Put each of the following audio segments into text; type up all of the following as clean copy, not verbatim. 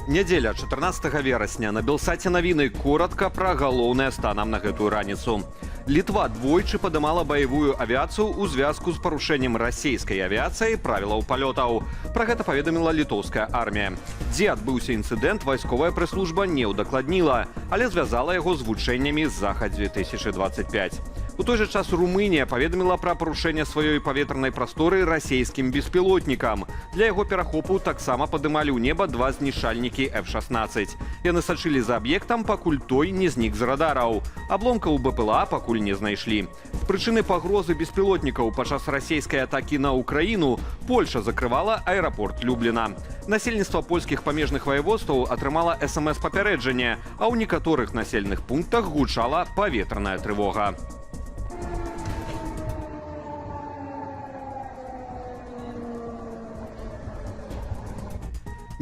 Нядзеля 14 верасня на Белсаце навіны коротка пра галоўнае станам на гэтую раніцу. Літва двойчы падымала баявую авіяцыю ў звязку з парушэннем расійскай авіяцыі правілаў палётаў. Пра гэта паведаміла літоўская армія. Дзе адбыўся інцыдэнт, вайсковая прэс-служба не ўдакладніла, але звязала яго з вучэннямі Захад-2025. У той жа час Румынія паведаміла пра парушэнне сваёй паветранай прасторы расійскім беспілотнікам. Для яго перахопу таксама падымалі ў неба два знішальнікі F-16. Яны сачылі за аб'ектам, пакуль той не знік з радараў. Абломкаў БПЛА пакуль не знайшлі. З прычыны пагрозы беспілотнікаў падчас расійскай атакі на Украіну Польша закрывала аэрапорт Любліна. Насельніцтва польскіх памежных ваяводстваў атрымала СМС-папярэджанне, а ў некаторых населеных пунктах гучала паветраная трывога.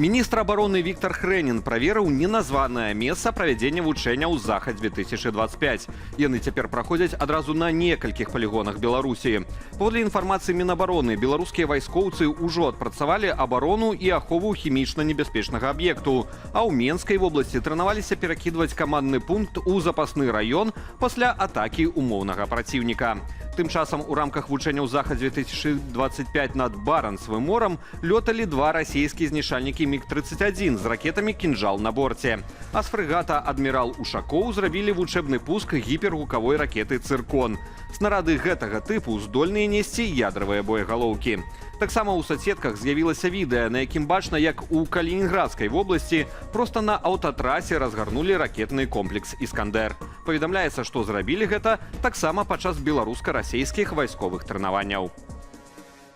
Міністр обороны Віктор Хрэнін праверыў неназванае месца правядзення вучэнняў Захад-2025. Яны цяпер праходзяць адразу на некалькіх палігонах Беларусі. Паводле інфармацыі Мінабароны, беларускія вайскоўцы ўжо адпрацавалі абарону і ахову хімічна небяспечнага аб'екту. А ў Менскай вобласці трэнаваліся перакідваць камандны пункт у запасны раён пасля атакі умоўнага праціўніка. Тым часам у рамках вучэнняў Захад-2025 над Баранцевым морам лёталі два расійскія знішальнікі МиГ-31 з ракетамі «Кінжал» на борце. А з фрэгата «Адмірал Ушакоў» зрабілі вучэбны пуск гіпергукавой ракеты «Цыркон». Снарады гэтага тыпу здольныя несці ядравыя боегалоўкі. Таксама ў соцсетках з'явілася відэа, на якім бачна, як у Калінінградскай вобласці проста на аўтатрасе разгарнулі ракетны комплекс «Іскандэр». Паведамляецца, што зрабілі гэта таксама падчас беларуска-расійскіх вайсковых трэнаванняў.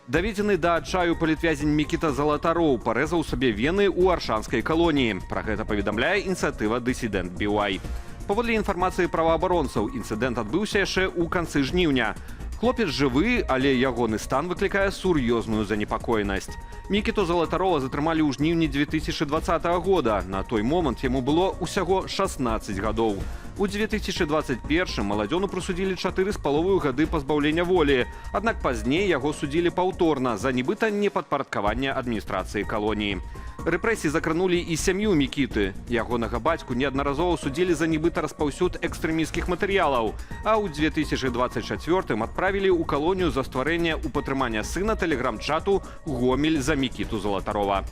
Даведзены да адчаю палітвязень Мікіта Залатароў парэзаў сабе вены ў аршанскай калоніі. Пра гэта паведамляе ініцыятыва «Дысідэнт BY». Паводле інфармацыі праваабаронцаў, інцыдэнт адбыўся яшчэ ў канцы жніўня. Хлопец жывы, але ягоны стан выклікае сур'ёзную занепакоенасць. Мікіту Залатарова затрымалі ў жніўні 2020 года. На той момант яму было ўсяго 16 гадоў. У 2021 маладзёну прысудзілі 4,5 гады пазбаўлення волі. Аднак пазней яго судзілі паўторна за нібыта непадпарадкаванне адміністрацыі калоніі. Рэпрэсіі закранулі і сям'ю Мікіты. Ягонага бацьку неаднаразова судзілі за нібыта распаўсюд экстрэмісцкіх матэрыялаў, а ў 2024 адправілі ў калонію за стварэнне ў падтрымання сына тэлеграм-чату «Гомель за Мікіту Залатарова».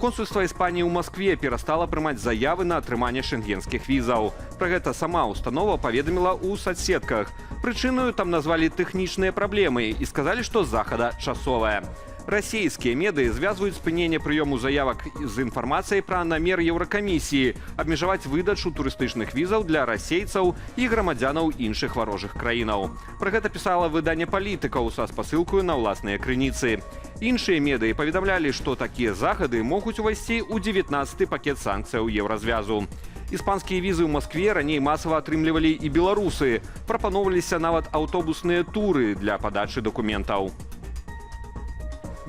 Консульства Іспаніі ў Маскве перастала прымаць заявы на атрыманне шэнгенскіх візаў. Пра гэта сама установа паведаміла ў соцсетках. Прычынаю там назвалі тэхнічныя праблемы і сказалі, што захада часовая. Расійскія медыі звязваюць спыненне прыёму заявак з інфармацыяй пра намер Еўракамісіі абмежаваць выдачу турыстычных візаў для расейцаў і грамадзянаў іншых варожых краінаў. Пра гэта пісала выданне «Палітыкаў» са спасылкаю на ўласныя крыніцы. Іншыя медыі паведамлялі, што такія захады могуць увайсці ў 19-й пакет санкцыяў Еўразвязу. Іспанскія візы ў Маскве раней масава атрымлівалі і беларусы. Прапаноўваліся нават аўтобусныя туры для падачы дакументаў.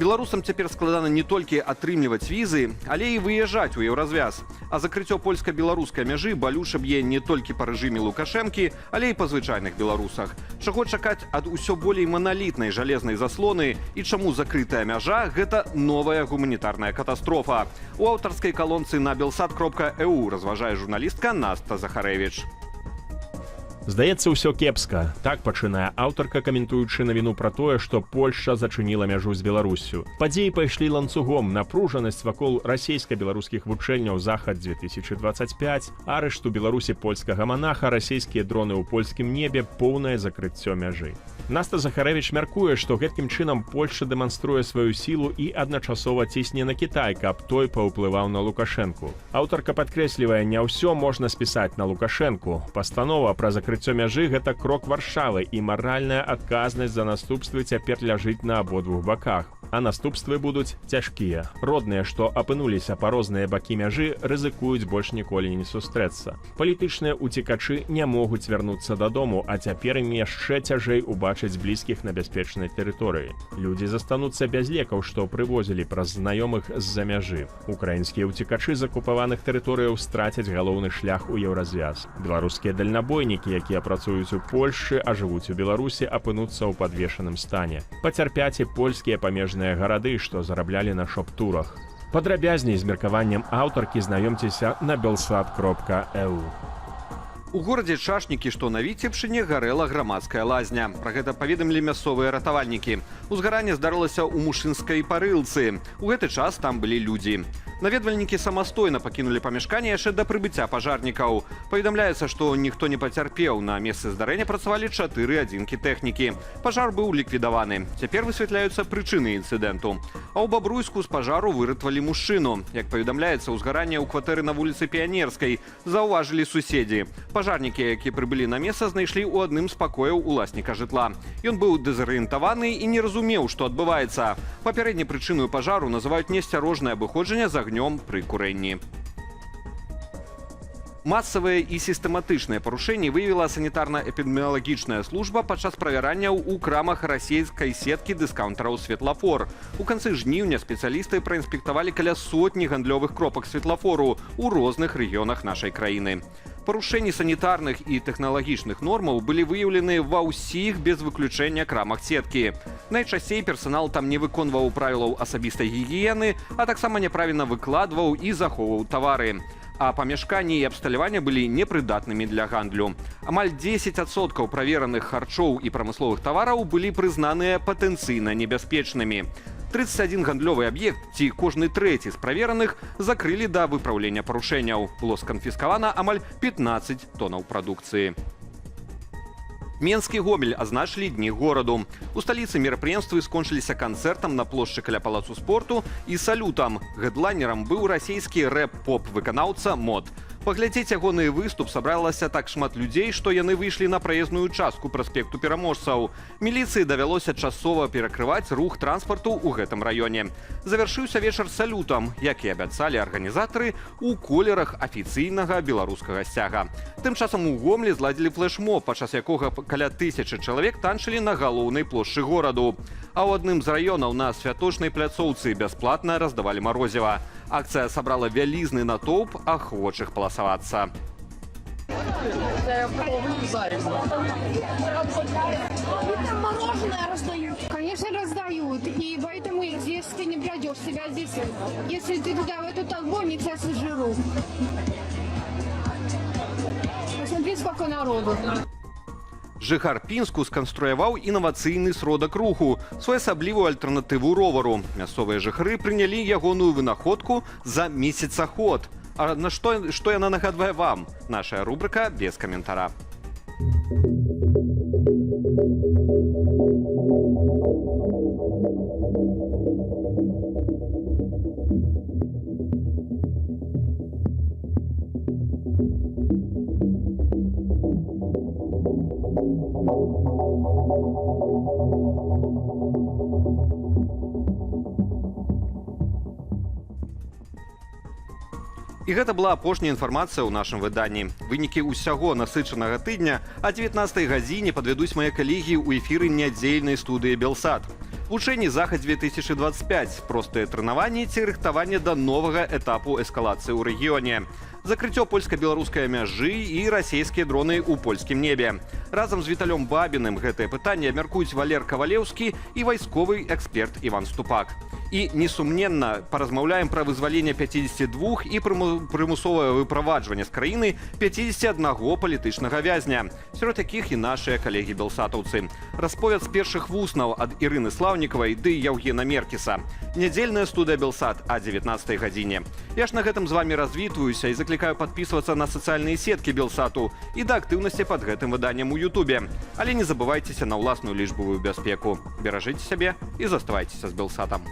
Беларусам цяпер складана не толькі атрымліваць візы, але і выязджаць у Еўразвяз. А закрыццё польска-беларускай мяжы балюча б'е не толькі па рэжыме Лукашэнкі, але і па звычайных беларусах. Чаго чакаць ад усё болей маналітнай жалезнай заслоны і чаму закрытая мяжа – гэта новая гуманітарная катастрофа. У аўтарскай калонцы на belsat.eu разважае журналістка Наста Захарэвіч. Здаецца, ўсё кепска. Так пачынае аўтарка, каментуючы навіну пра тое, што Польшча зачыніла мяжу з Беларуссю. Падзеі пайшлі ланцугом. Напружанасць вакол расійска-беларускіх вучэнняў Захад-2025, арышт у Беларусі польскага манаха, расійскія дроны ў польскім небе, поўнае закрыццё мяжы. Наста Захарэвіч мяркуе, што гэткім чынам Польшча дэманструе сваю сілу і адначасова цісне на Кітай, каб той паўплываў на Лукашэнку. Аўтарка падкрэслівае, не ўсё можна спісаць на Лукашэнку. Пастанова пра закрыццё мяжы – гэта крок Варшавы, і маральная адказнасць за наступствы цяпер ляжыць на абодвух баках. А наступствы будуць цяжкія. Родныя, што апынуліся па розныя бакі мяжы, рызыкуюць больш ніколі не сустрэцца. Палітычныя уцекачы не могуць вярнуцца дадому, а цяпер ім яшчэ цяжэй убачыць блізкіх на бяспечнай тэрыторыі. Людзі застануцца без лекаў, што прывозілі праз знаёмых з-за мяжы. Украінскія уцекачы з акупаваных тэрыторыяў страцяць галоўны шлях у Еўразвяз. Беларускія дальнабойнікі, якія працуюць у Польшчы, а жывуць у Беларусі, апынуцца ў падвешаным стане. Пацярпяць і польскія памежныя гарады, што зараблялі на шоп-турах. Падрабязней з меркаваннем аўтаркі знаёмцеся на belsat.eu. У горадзе Чашнікі, што на Віцебшчыне, гарэла грамадская лазня. Пра гэта паведамілі мясцовыя ратавальнікі. Узгаранне здарылася ў мужчынскай парылцы. У гэты час там былі людзі. Наведвальнікі самастойна пакінулі памяшканне яшчэ да прыбыцця пажарнікаў. Паведамляецца, што ніхто не пацярпеў. На месцы здарэння працавалі 4 адзінкі тэхнікі. Пажар быў ліквідаваны. Цяпер высвятляюцца прычыны інцыдэнту. А ў Бабруйску з пажару выратавалі мужчыну. Як паведамляецца, узгаранне ў кватэры на вуліцы Піянерскай заўважылі суседзі. Пажарнікі, які прыбылі на месца, знайшлі ў адным з пакояў уласніка жытла. Ён быў дэзарыентаваны і не разумеў, што адбываецца. Папярэдняй прычынаю пажару называюць неасцярожнае абыходжанне з агнём пры курэнні. Масавыя і сістэматычныя парушэнні выявіла санітарна-эпідэміялагічная служба падчас правяранняў у крамах расійскай сеткі дыскаўнтараў «Светлафор». У канцы жніўня спецыялісты праінспектавалі каля сотні гандлёвых кропак «Светлафору» у розных рэгіёнах нашай краіны. Парушэнні санітарных і тэхналагічных нормаў былі выяўлены ва ўсіх без выключэння крамах сеткі. Найчасцей персанал там не выконваў правілаў асабістай гігіены, а таксама няправільна выкладваў і захоўваў тавары. А памяшканні і абсталявання былі непрыдатнымі для гандлю. Амаль 10% правераных харчоў і прамысловых тавараў былі прызнаныя патэнцыйна небяспечнымі. 31 гандлёвы аб'ект, ці кожны трэці з правераных, закрылі да выпраўлення парушэнняў. Было сканфіскавана амаль 15 тонаў прадукцыі. Менск і Гомель азначылі дні гораду. У сталіцы мерапрыемствы скончыліся канцэртам на плошчы каля палацу спорту і салютам. Гэдлайнерам быў расійскі рэп-поп-выканаўца МОД. Паглядзець ягоны выступ сабралася так шмат людзей, што яны выйшлі на праезную частку праспекту Пераможцаў. Міліцыі давялося часова перакрываць рух транспарту ў гэтым раёне. Завяршыўся вечар салютам, як і абяцалі арганізатары, у колерах афіцыйнага беларускага сцяга. Тым часам у Гомлі зладзілі флэш-моб, падчас якога каля 1000 чалавек танчылі на галоўнай плошчы гораду. А ў адным з раёнаў на святочнай пляцоўцы бясплатна раздавалі марозіва. Акцыя сабрала вялізны натоўп ахвочых паласавацца. Мороженое раздают. Конечно, раздают. И поэтому здесь ты не пройдешь себя здесь. Если ты туда, в эту толпу, не тебя сожрут. Посмотри, сколько народу. Жыхар Пінску сканструяваў інавацыйны сродак руху, своеасаблівую альтэрнатыву ровару. Мясцовыя жыхары прынялі ягоную вынаходку за месяцаход. А на што яна нагадвае вам? Наша рубрика без каментара. І гэта была апошняя інфармацыя ў нашым выданні. Вынікі ўсяго насычанага тыдня а 19 гадзіне падвядуць мае калегі ў эфіры нядзельнай студыі «Белсат». Вучэнні «Захад 2025», простыя трэнаванні ці рыхтаванне да новага этапу эскалацыі ў рэгіёне. Закрыццё польска-беларускай мяжы і расійскія дроны ў польскім небе. Разам з Віталём Бабіным гэтае пытанне абмяркуюць Валер Кавалеўскі і вайсковы эксперт Іван Ступак. І, несумненна, паразмаўляем пра вызваленне 52 і прымусовае выправаджванне з краіны 51 палітычнага вязня. Сярод якіх і нашыя калегі-белсатаўцы. Расповед з першых вуснаў ад Ірыны Слаўнікавай ды Яўгена Меркіса. Нядзельная студыя «Белсат» а 19 гадзіне. Я ж на гэтым з вамі развітваюся і заклікаю падпісвацца на сацыяльныя сеткі «Белсату» і да актыўнасці пад гэтым выданнем у Ютубе. Але не забывайцеся на ўласную лічбавую бяспеку. Беражыце сябе і заставайцеся з «Белсатам».